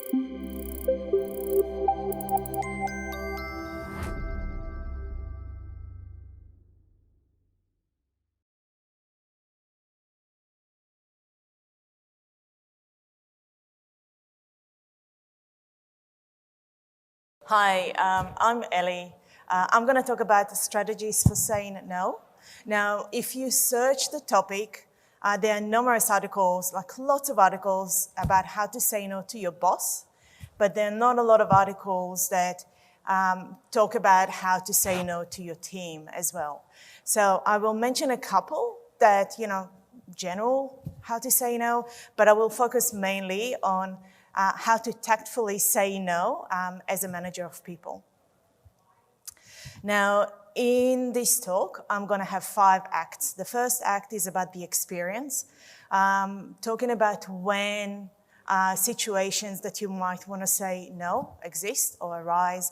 Hi, I'm Elle. I'm going to talk about the strategies for saying no. Now, if you search the topic, there are numerous articles, like lots of articles about how to say no to your boss, but there are not a lot of articles that talk about how to say no to your team as well. So I will mention a couple that, general how to say no, but I will focus mainly on how to tactfully say no as a manager of people. Now, in this talk, I'm going to have 5 acts. The first act is about the experience, talking about when situations that you might want to say no exist or arise.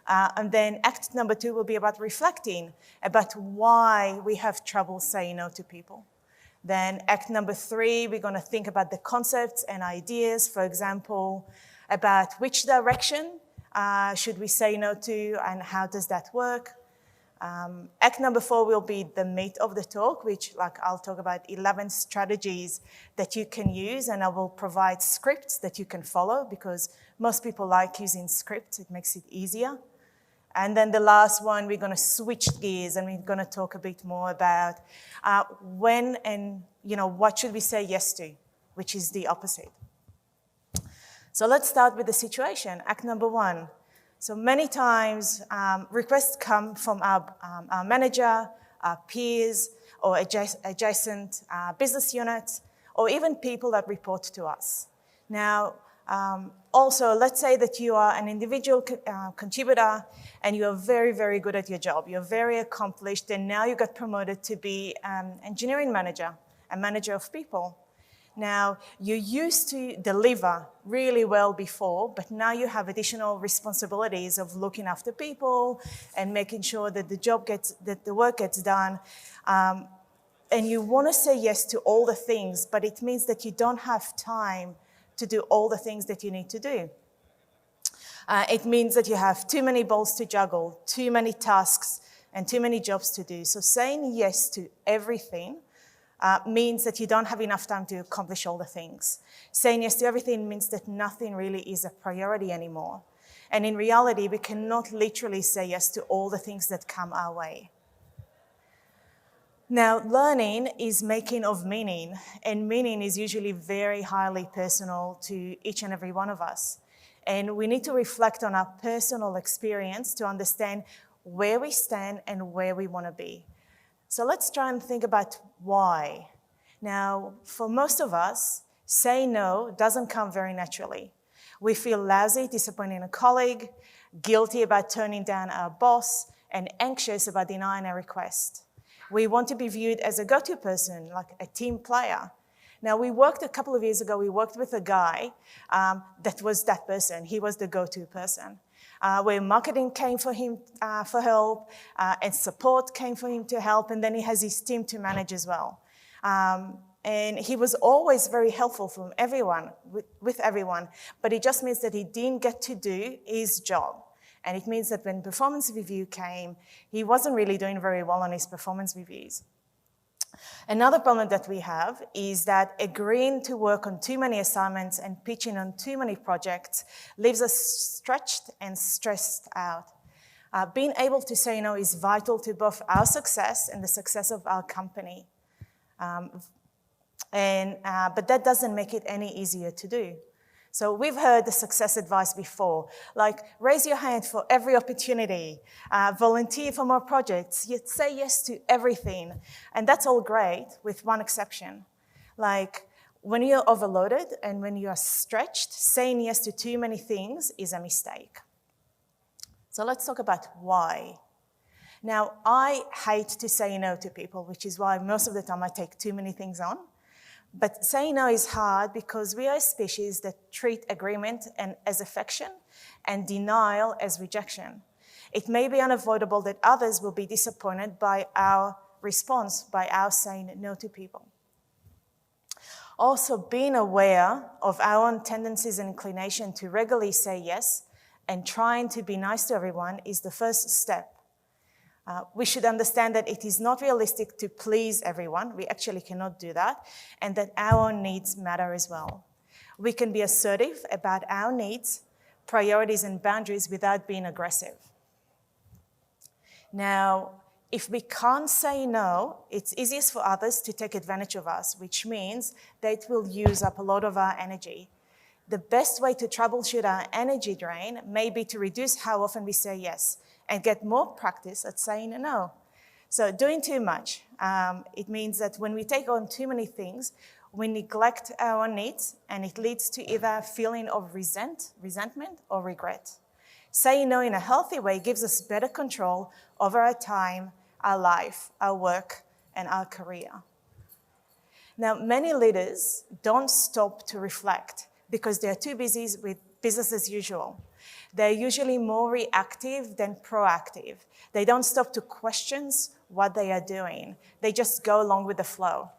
And then act number 2 will be about reflecting about why we have trouble saying no to people. Then act number 3, we're going to think about the concepts and ideas, for example, about which direction should we say no to and how does that work. Act number 4 will be the meat of the talk, which I'll talk about 11 strategies that you can use, and I will provide scripts that you can follow because most people like using scripts. It makes it easier. And then the last one, we're going to switch gears and we're going to talk a bit more about when and what should we say yes to, which is the opposite. So let's start with the situation. Act number 1. So many times requests come from our manager, our peers, or adjacent business units, or even people that report to us. Now, also, let's say that you are an individual contributor and you are very, very good at your job. You're very accomplished, and now you got promoted to be an engineering manager, a manager of people. Now, you used to deliver really well before, but now you have additional responsibilities of looking after people and making sure that the work gets done. And you want to say yes to all the things, but it means that you don't have time to do all the things that you need to do. It means that you have too many balls to juggle, too many tasks, and too many jobs to do. So saying yes to everything means that you don't have enough time to accomplish all the things. Saying yes to everything means that nothing really is a priority anymore. And in reality, we cannot literally say yes to all the things that come our way. Now, learning is making of meaning, and meaning is usually very highly personal to each and every one of us. And we need to reflect on our personal experience to understand where we stand and where we want to be. So let's try and think about why. Now, for most of us, saying no doesn't come very naturally. We feel lousy disappointing a colleague, guilty about turning down our boss, and anxious about denying a request. We want to be viewed as a go-to person, like a team player. Now, a couple of years ago, we worked with a guy that was that person. He was the go-to person. Where marketing came for him for help, and support came for him to help, and then he has his team to manage as well. And he was always very helpful from with everyone, but it just means that he didn't get to do his job. And it means that when performance review came, he wasn't really doing very well on his performance reviews. Another problem that we have is that agreeing to work on too many assignments and pitching on too many projects leaves us stretched and stressed out. Being able to say no is vital to both our success and the success of our company. But that doesn't make it any easier to do. So we've heard the success advice before, like raise your hand for every opportunity, volunteer for more projects, say yes to everything. And that's all great with one exception. Like when you're overloaded and when you are stretched, saying yes to too many things is a mistake. So let's talk about why. Now, I hate to say no to people, which is why most of the time I take too many things on. But saying no is hard because we are a species that treat agreement as affection and denial as rejection. It may be unavoidable that others will be disappointed by our response, by our saying no to people. Also, being aware of our own tendencies and inclination to regularly say yes and trying to be nice to everyone is the first step. We should understand that it is not realistic to please everyone. We actually cannot do that, and that our own needs matter as well. We can be assertive about our needs, priorities, and boundaries without being aggressive. Now, if we can't say no, it's easiest for others to take advantage of us, which means that it will use up a lot of our energy. The best way to troubleshoot our energy drain may be to reduce how often we say yes and get more practice at saying no. So doing too much, it means that when we take on too many things, we neglect our needs, and it leads to either a feeling of resentment or regret. Saying no in a healthy way gives us better control over our time, our life, our work, and our career. Now, many leaders don't stop to reflect because they're too busy with business as usual. They're usually more reactive than proactive. They don't stop to question what they are doing. They just go along with the flow.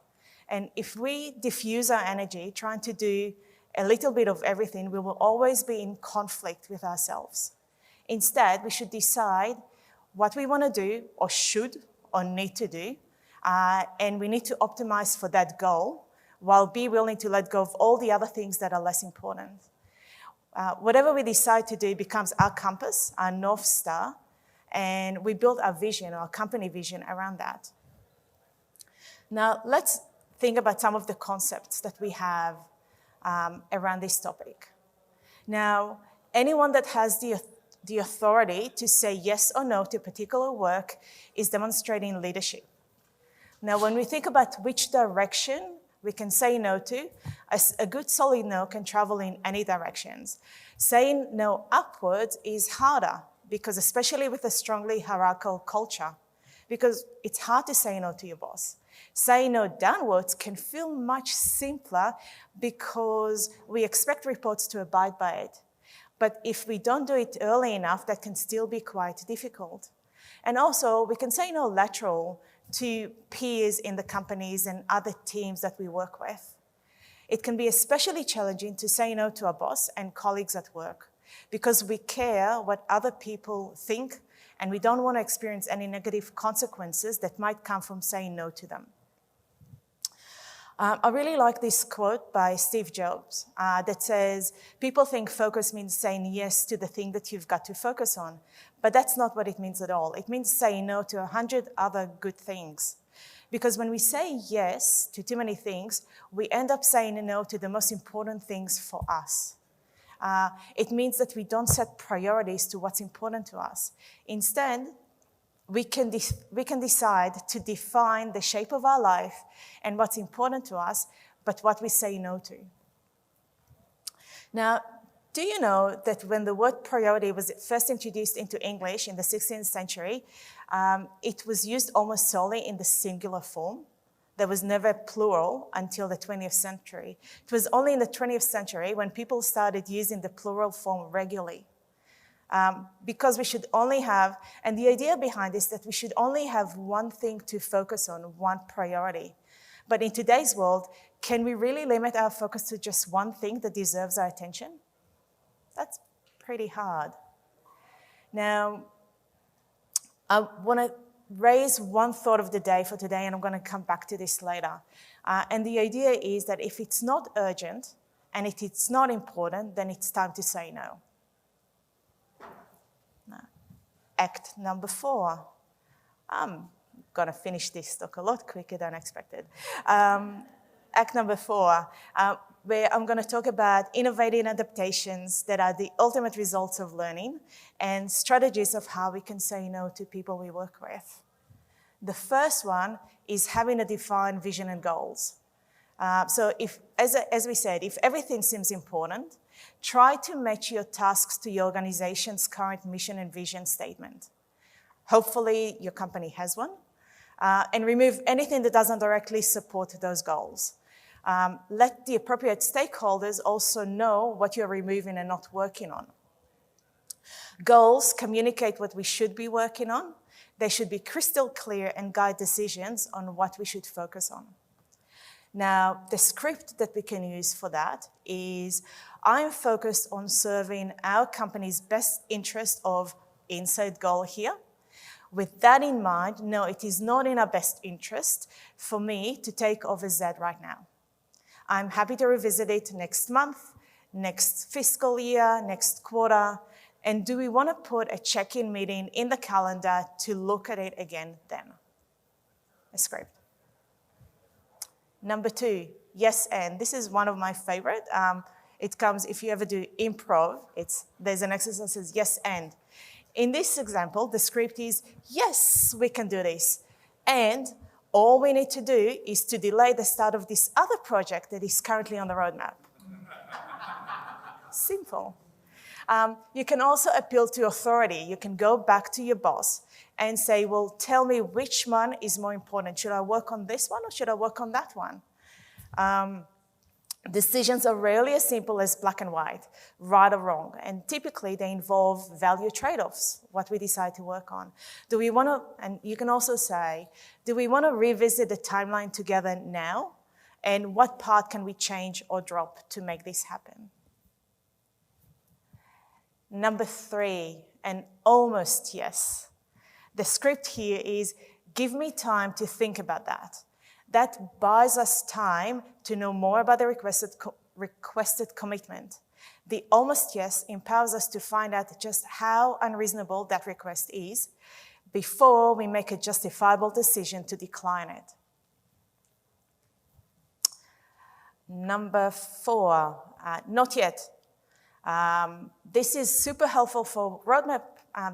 And if we diffuse our energy trying to do a little bit of everything, we will always be in conflict with ourselves. Instead, we should decide what we want to do, or should, or need to do, and we need to optimize for that goal while be willing to let go of all the other things that are less important. Whatever we decide to do becomes our compass, our North Star, and we build our vision, our company vision around that. Now, let's think about some of the concepts that we have around this topic. Now, anyone that has the authority to say yes or no to particular work is demonstrating leadership. Now, when we think about which direction we can say no to, a good solid no can travel in any directions. Saying no upwards is harder, because especially with a strongly hierarchical culture, because it's hard to say no to your boss. Saying no downwards can feel much simpler because we expect reports to abide by it. But if we don't do it early enough, that can still be quite difficult. And also, we can say no lateral to peers in the companies and other teams that we work with. It can be especially challenging to say no to our boss and colleagues at work because we care what other people think, and we don't want to experience any negative consequences that might come from saying no to them. I really like this quote by Steve Jobs that says, people think focus means saying yes to the thing that you've got to focus on, but that's not what it means at all. It means saying no to 100 other good things. Because when we say yes to too many things, we end up saying no to the most important things for us. It means that we don't set priorities to what's important to us. Instead, we can decide to define the shape of our life and what's important to us, but what we say no to. Now, do you know that when the word priority was first introduced into English in the 16th century, it was used almost solely in the singular form? There was never plural until the 20th century. It was only in the 20th century when people started using the plural form regularly. Because we should only have, and the idea behind this is that we should only have one thing to focus on, one priority. But in today's world, can we really limit our focus to just one thing that deserves our attention? That's pretty hard. Now, I want to raise one thought of the day for today, and I'm going to come back to this later. And the idea is that if it's not urgent and if it's not important, then it's time to say no. Act number 4. I'm going to finish this talk a lot quicker than expected. Act number 4, where I'm going to talk about innovating adaptations that are the ultimate results of learning and strategies of how we can say no to people we work with. The first one is having a defined vision and goals. So as we said, if everything seems important, try to match your tasks to your organization's current mission and vision statement. Hopefully your company has one, and remove anything that doesn't directly support those goals. Let the appropriate stakeholders also know what you're removing and not working on. Goals communicate what we should be working on. They should be crystal clear and guide decisions on what we should focus on. Now, the script that we can use for that is, I'm focused on serving our company's best interest of insert goal here. With that in mind, no, it is not in our best interest for me to take over Z right now. I'm happy to revisit it next month, next fiscal year, next quarter, and do we want to put a check-in meeting in the calendar to look at it again then? A script. Number 2, yes and. This is one of my favorite. It comes, if you ever do improv, there's an exercise that says yes and. In this example, the script is, yes, we can do this. And all we need to do is to delay the start of this other project that is currently on the roadmap. Simple. You can also appeal to authority. You can go back to your boss and say, well, tell me which one is more important. Should I work on this one or should I work on that one? Decisions are rarely as simple as black and white, right or wrong, and typically they involve value trade-offs, what we decide to work on. Do we want to, and you can also say, do we want to revisit the timeline together now? And what part can we change or drop to make this happen? Number 3, and almost yes. The script here is, give me time to think about that. That buys us time to know more about the requested commitment. The almost yes empowers us to find out just how unreasonable that request is before we make a justifiable decision to decline it. Number 4, not yet. This is super helpful for roadmap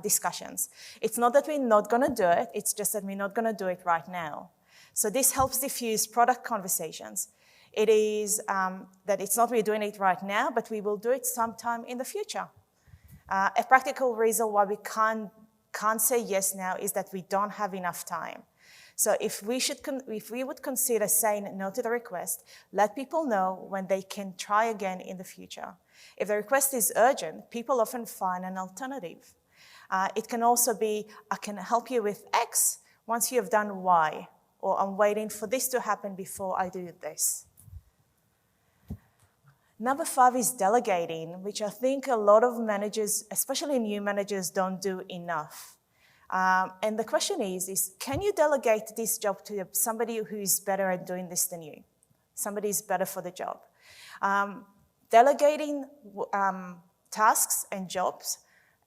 discussions. It's not that we're not going to do it, it's just that we're not going to do it right now. So this helps diffuse product conversations. It is that it's not we're doing it right now, but we will do it sometime in the future. A practical reason why we can't say yes now is that we don't have enough time. So if we would consider saying no to the request, let people know when they can try again in the future. If the request is urgent, people often find an alternative. It can also be, I can help you with X once you have done Y, or I'm waiting for this to happen before I do this. Number 5 is delegating, which I think a lot of managers, especially new managers, don't do enough. And the question is can you delegate this job to somebody who is better at doing this than you? Somebody is better for the job. Delegating tasks and jobs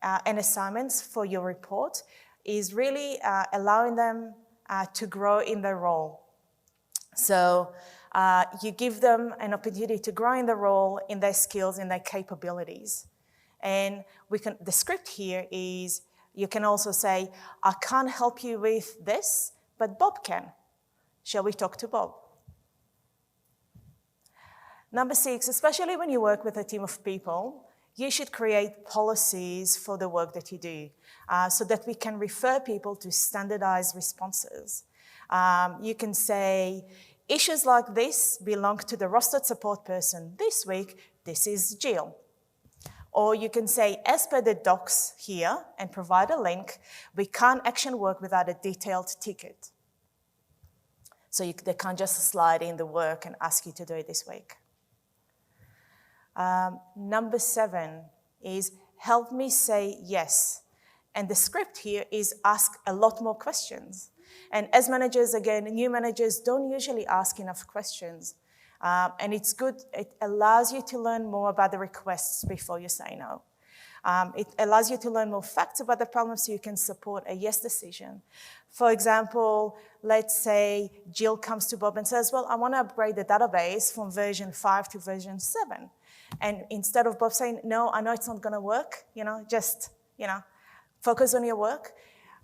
and assignments for your report is really allowing them to grow in their role. So you give them an opportunity to grow in the role, in their skills, in their capabilities. And the script here is, you can also say, I can't help you with this, but Bob can. Shall we talk to Bob? Number 6, especially when you work with a team of people, you should create policies for the work that you do so that we can refer people to standardized responses. You can say, issues like this belong to the rostered support person. This week, this is Jill. Or you can say, as per the docs here, and provide a link, we can't action work without a detailed ticket. So they can't just slide in the work and ask you to do it this week. Number 7 is help me say yes. And the script here is ask a lot more questions. And as managers, again, new managers don't usually ask enough questions. And it's good, it allows you to learn more about the requests before you say no. It allows you to learn more facts about the problem so you can support a yes decision. For example, let's say Jill comes to Bob and says, well, I want to upgrade the database from version 5 to version 7. And instead of Bob saying, no, I know it's not going to work, just focus on your work,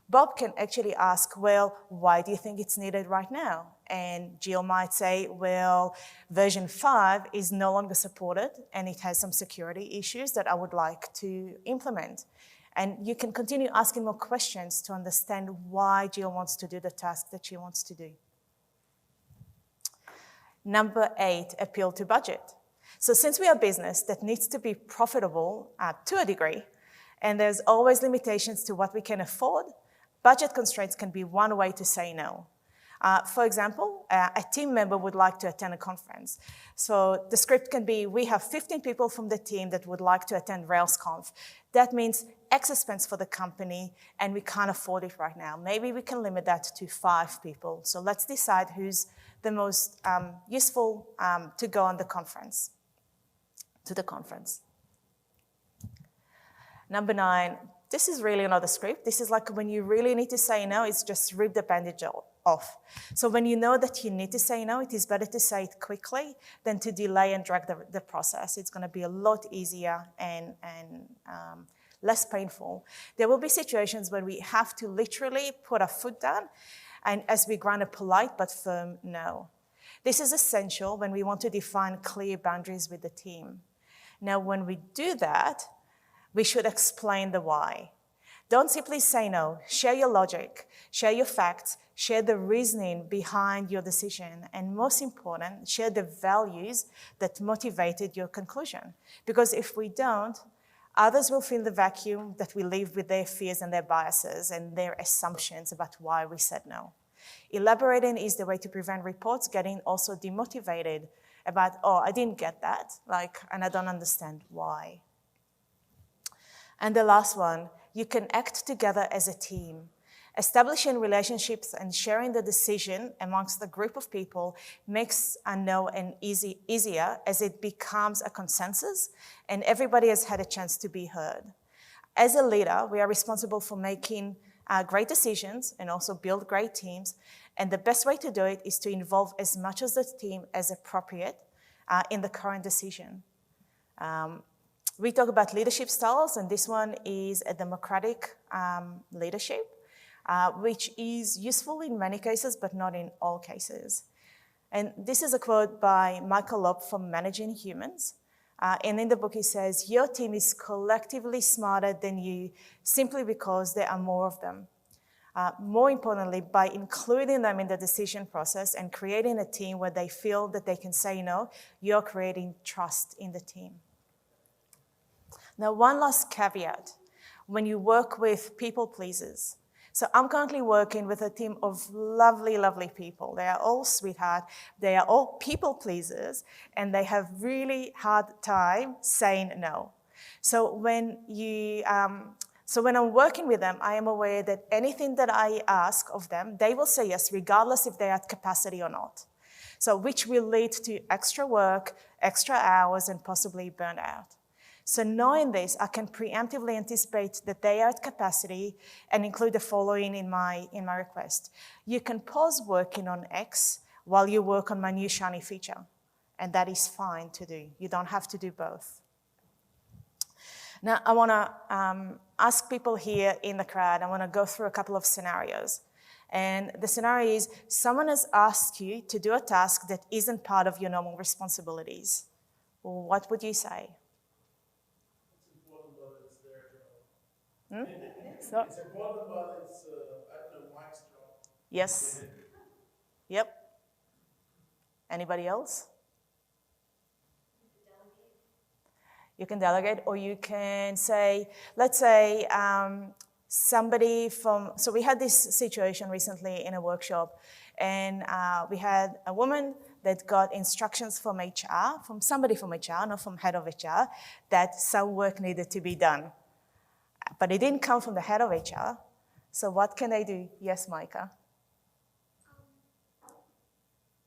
Bob can actually ask, well, why do you think it's needed right now? And Jill might say, well, version 5 is no longer supported and it has some security issues that I would like to implement. And you can continue asking more questions to understand why Jill wants to do the task that she wants to do. Number 8, appeal to budget. So since we are a business that needs to be profitable to a degree, and there's always limitations to what we can afford, budget constraints can be one way to say no. For example, a team member would like to attend a conference. So the script can be, we have 15 people from the team that would like to attend RailsConf. That means X expense for the company, and we can't afford it right now. Maybe we can limit that to 5 people. So let's decide who's the most useful to go on the conference, to the conference. Number 9, this is really another script. This is like when you really need to say no, it's just rip the bandage off. So when you know that you need to say no, it is better to say it quickly than to delay and drag the process. It's going to be a lot easier and less painful. There will be situations when we have to literally put our foot down and as we grant a polite but firm no. This is essential when we want to define clear boundaries with the team. Now, when we do that, we should explain the why. Don't simply say no. Share your logic, share your facts, share the reasoning behind your decision, and most important, share the values that motivated your conclusion. Because if we don't, others will fill the vacuum that we leave with their fears and their biases and their assumptions about why we said no. Elaborating is the way to prevent reports getting also demotivated about, oh, I didn't get that, and I don't understand why. And the last one, you can act together as a team. Establishing relationships and sharing the decision amongst the group of people makes a no easier as it becomes a consensus and everybody has had a chance to be heard. As a leader, we are responsible for making great decisions and also build great teams. And the best way to do it is to involve as much of the team as appropriate in the current decision. We talk about leadership styles, and this one is a democratic leadership, which is useful in many cases, but not in all cases. And this is a quote by Michael Loeb from Managing Humans. And in the book, he says, your team is collectively smarter than you simply because there are more of them. More importantly, by including them in the decision process and creating a team where they feel that they can say no, you're creating trust in the team. Now, one last caveat when you work with people pleasers. So I'm currently working with a team of lovely, lovely people. They are all sweetheart. They are all people pleasers, and they have really hard time saying no. So when I'm working with them, I am aware that anything that I ask of them, they will say yes, regardless if they're at capacity or not. So which will lead to extra work, extra hours, and possibly burnout. So knowing this, I can preemptively anticipate that they are at capacity and include the following in my request. You can pause working on X while you work on my new shiny feature, and that is fine to do. You don't have to do both. Now, I want to ask people here in the crowd, I want to go through a couple of scenarios. And the scenario is someone has asked you to do a task that isn't part of your normal responsibilities. Well, what would you say? So, it's important, but it's, Mike's job. Yes. Yep. Anybody else? You can delegate, or you can say, let's say somebody from, so we had this situation recently in a workshop, and we had a woman that got instructions from HR, from somebody from HR, not from head of HR, that some work needed to be done. But it didn't come from the head of HR. So what can they do? Yes, Micah?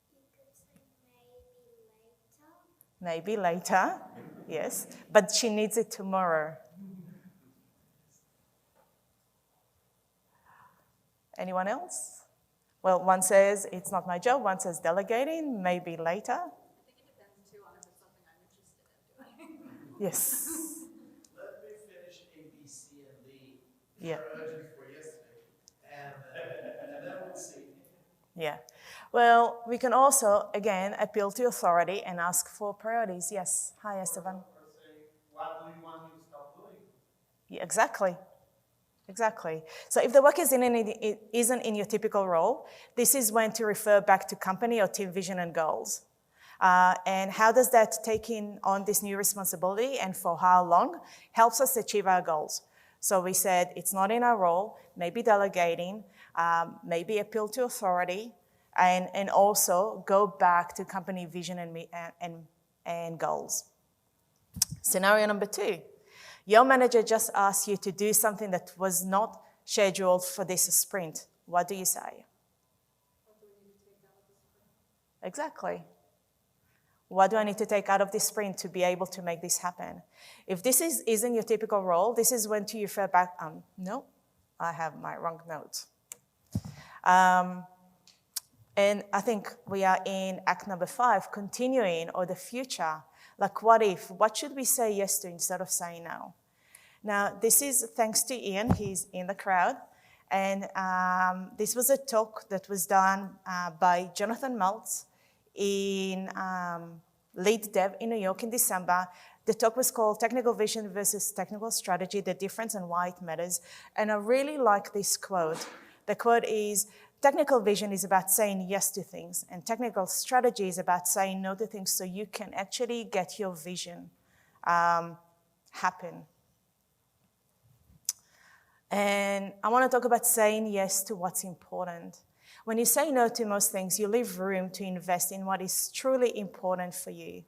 You could say maybe later. Maybe later, yes. But she needs it tomorrow. Anyone else? Well, one says, it's not my job. One says delegating, maybe later. I think it depends, too, on if it's something I'm interested in doing. Yes. Yeah. Urgent for yesterday, and then we'll see. Yeah. Well, we can also, again, appeal to authority and ask for priorities. Yes. Hi, Esteban. Or say, what do you want me to stop doing? Yeah, exactly. Exactly. So if the work isn't in your typical role, this is when to refer back to company or team vision and goals. And how does that taking on this new responsibility and for how long helps us achieve our goals? So we said it's not in our role, maybe delegating, maybe appeal to authority, and also go back to company vision and goals. Scenario number 2, your manager just asked you to do something that was not scheduled for this sprint. What do you say? Exactly. What do I need to take out of this sprint to be able to make this happen? If this isn't your typical role, this is when to refer back, no, I have my wrong notes. And I think we are in act number 5, continuing, or the future. Like, what if? What should we say yes to instead of saying no? Now, this is thanks to Ian. He's in the crowd. And this was a talk that was done by Jonathan Maltz in Lead Dev in New York in December. The talk was called Technical Vision versus Technical Strategy, the Difference and Why It Matters. And I really like this quote. The quote is, technical vision is about saying yes to things, and technical strategy is about saying no to things so you can actually get your vision happen. And I want to talk about saying yes to what's important. When you say no to most things, you leave room to invest in what is truly important for you.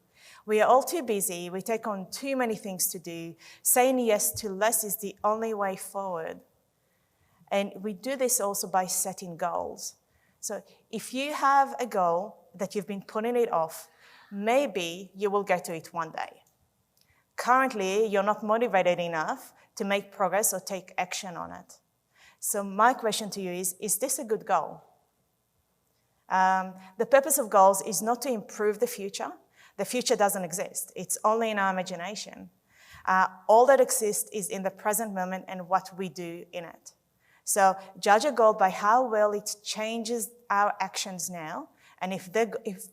We are all too busy. We take on too many things to do. Saying yes to less is the only way forward. And we do this also by setting goals. So if you have a goal that you've been putting it off, maybe you will get to it one day. Currently, you're not motivated enough to make progress or take action on it. So my question to you is this a good goal? The purpose of goals is not to improve the future. The future doesn't exist. It's only in our imagination. All that exists is in the present moment and what we do in it. So judge a goal by how well it changes our actions now. And if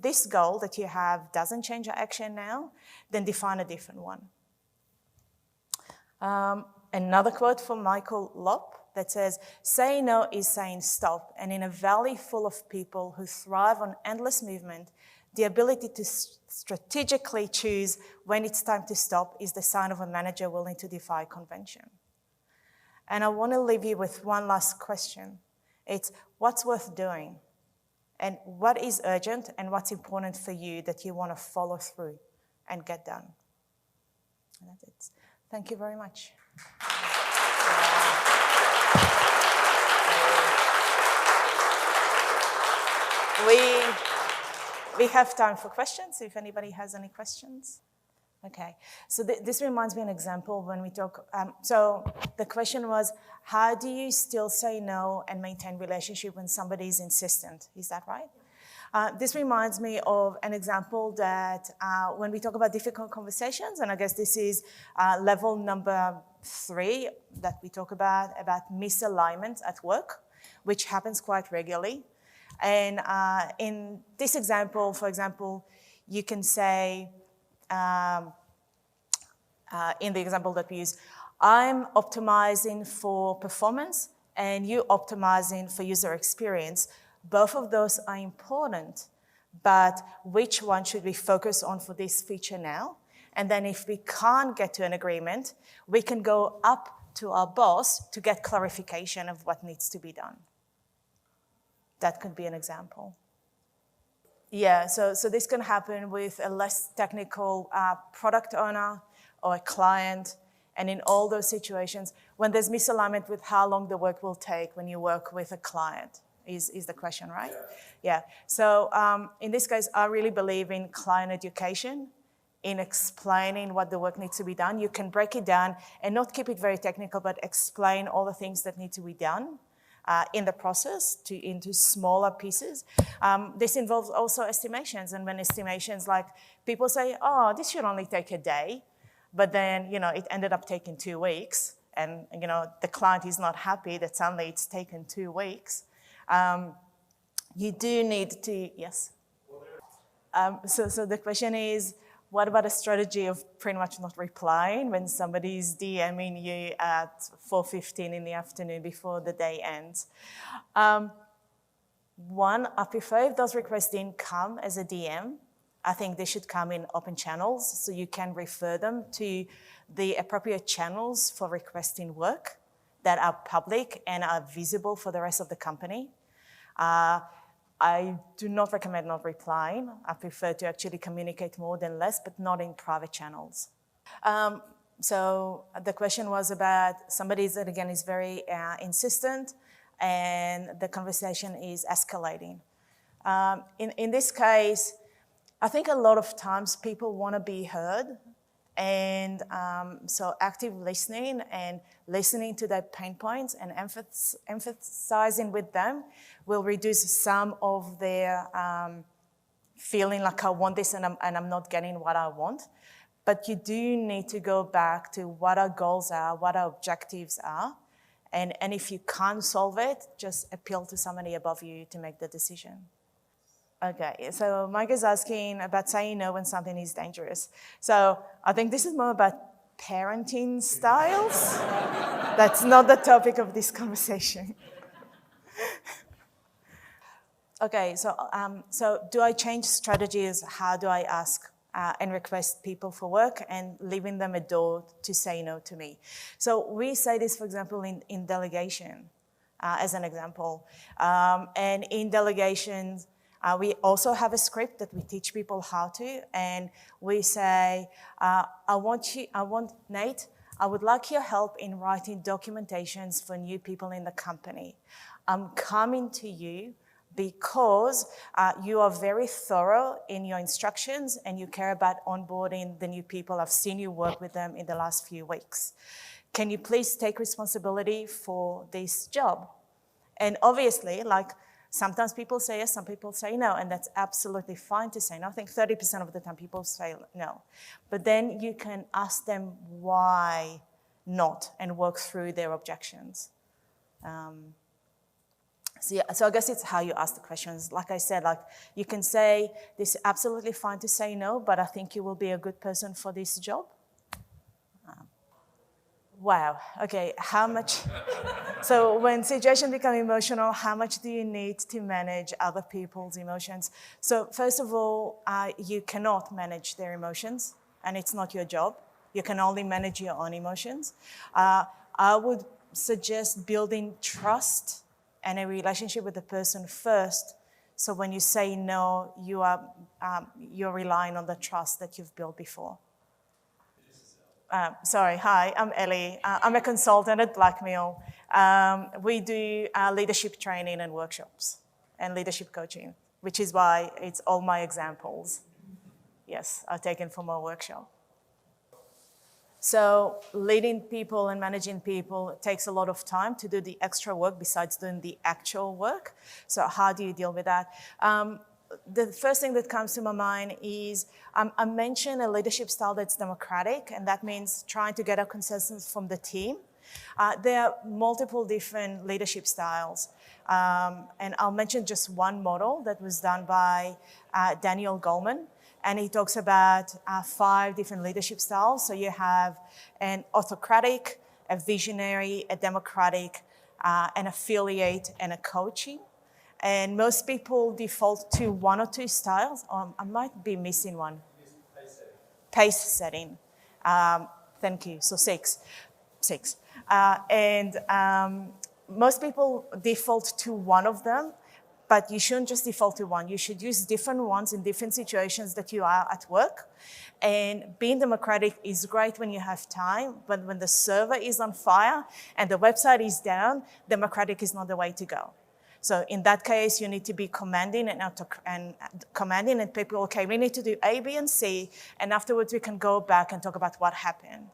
this goal that you have doesn't change your action now, then define a different one. Another quote from Michael Lopp that says, saying no is saying stop. And in a valley full of people who thrive on endless movement, the ability to strategically choose when it's time to stop is the sign of a manager willing to defy convention. And I want to leave you with one last question. It's what's worth doing? And what is urgent and what's important for you that you want to follow through and get done? And that's it. Thank you very much. We have time for questions, if anybody has any questions. Okay, so this reminds me of an example when we talk, so the question was, how do you still say no and maintain relationship when somebody is insistent? Is that right? This reminds me of an example that when we talk about difficult conversations, and I guess this is level number 3 that we talk about misalignment at work, which happens quite regularly. And in this example, for example, you can say, in the example that we use, I'm optimizing for performance and you optimizing for user experience. Both of those are important, but which one should we focus on for this feature now? And then if we can't get to an agreement, we can go up to our boss to get clarification of what needs to be done. That could be an example. Yeah, so this can happen with a less technical product owner or a client, and in all those situations, when there's misalignment with how long the work will take when you work with a client, is the question, right? Yeah, so in this case, I really believe in client education, in explaining what the work needs to be done. You can break it down and not keep it very technical, but explain all the things that need to be done in the process into smaller pieces. This involves also estimations, and when estimations, like people say, oh, this should only take a day, but then, it ended up taking 2 weeks, and, the client is not happy that suddenly it's taken 2 weeks. You do need to, yes? So the question is, what about a strategy of pretty much not replying when somebody's DMing you at 4:15 in the afternoon before the day ends? One, I prefer if those requests didn't come as a DM. I think they should come in open channels so you can refer them to the appropriate channels for requesting work that are public and are visible for the rest of the company. I do not recommend not replying. I prefer to actually communicate more than less, but not in private channels. So the question was about somebody that, again, is very insistent, and the conversation is escalating. In this case, I think a lot of times people want to be heard, and so active listening and listening to their pain points and emphasizing with them will reduce some of their feeling like I want this and I'm not getting what I want. But you do need to go back to what our goals are, what our objectives are, and if you can't solve it, just appeal to somebody above you to make the decision. Okay, so Mike is asking about saying no when something is dangerous. So I think this is more about parenting styles. That's not the topic of this conversation. Okay, so do I change strategies? How do I ask and request people for work, and leaving them a door to say no to me? So we say this, for example, in delegation, as an example. And in delegations, we also have a script that we teach people how to, and we say, Nate, I would like your help in writing documentations for new people in the company. I'm coming to you because you are very thorough in your instructions and you care about onboarding the new people. I've seen you work with them in the last few weeks. Can you please take responsibility for this job? And obviously, like, sometimes people say yes, some people say no, and that's absolutely fine to say no. I think 30% of the time people say no. But then you can ask them why not and work through their objections. So I guess it's how you ask the questions. Like I said, like, you can say, this is absolutely fine to say no, but I think you will be a good person for this job. Wow, okay, how much? So when situations become emotional, how much do you need to manage other people's emotions? So first of all, you cannot manage their emotions, and it's not your job. You can only manage your own emotions. I would suggest building trust and a relationship with the person first. So when you say no, you're relying on the trust that you've built before. Hi, I'm Elle. I'm a consultant at Blackmill. We do leadership training and workshops and leadership coaching, which is why it's all my examples, yes, are taken from our workshop. So leading people and managing people takes a lot of time to do the extra work besides doing the actual work. So how do you deal with that? The first thing that comes to my mind is I mentioned a leadership style that's democratic, and that means trying to get a consensus from the team. There are multiple different leadership styles, and I'll mention just one model that was done by Daniel Goleman, and he talks about 5 different leadership styles. So you have an autocratic, a visionary, a democratic, an affiliate, and a coaching. And most people default to 1 or 2 styles. I might be missing one. Pace setting. Thank you. So 6. Most people default to one of them, but you shouldn't just default to one. You should use different ones in different situations that you are at work. And being democratic is great when you have time, but when the server is on fire and the website is down, democratic is not the way to go. So in that case, you need to be commanding and people, okay, we need to do A, B, and C, and afterwards we can go back and talk about what happened.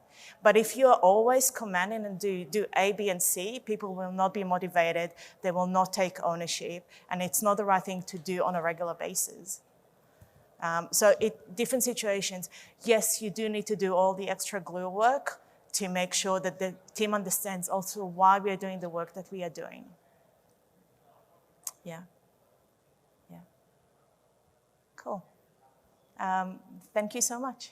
But if you're always commanding and do A, B, and C, people will not be motivated, they will not take ownership, and it's not the right thing to do on a regular basis. So different situations, yes, you do need to do all the extra glue work to make sure that the team understands also why we are doing the work that we are doing. Yeah. Cool. Thank you so much.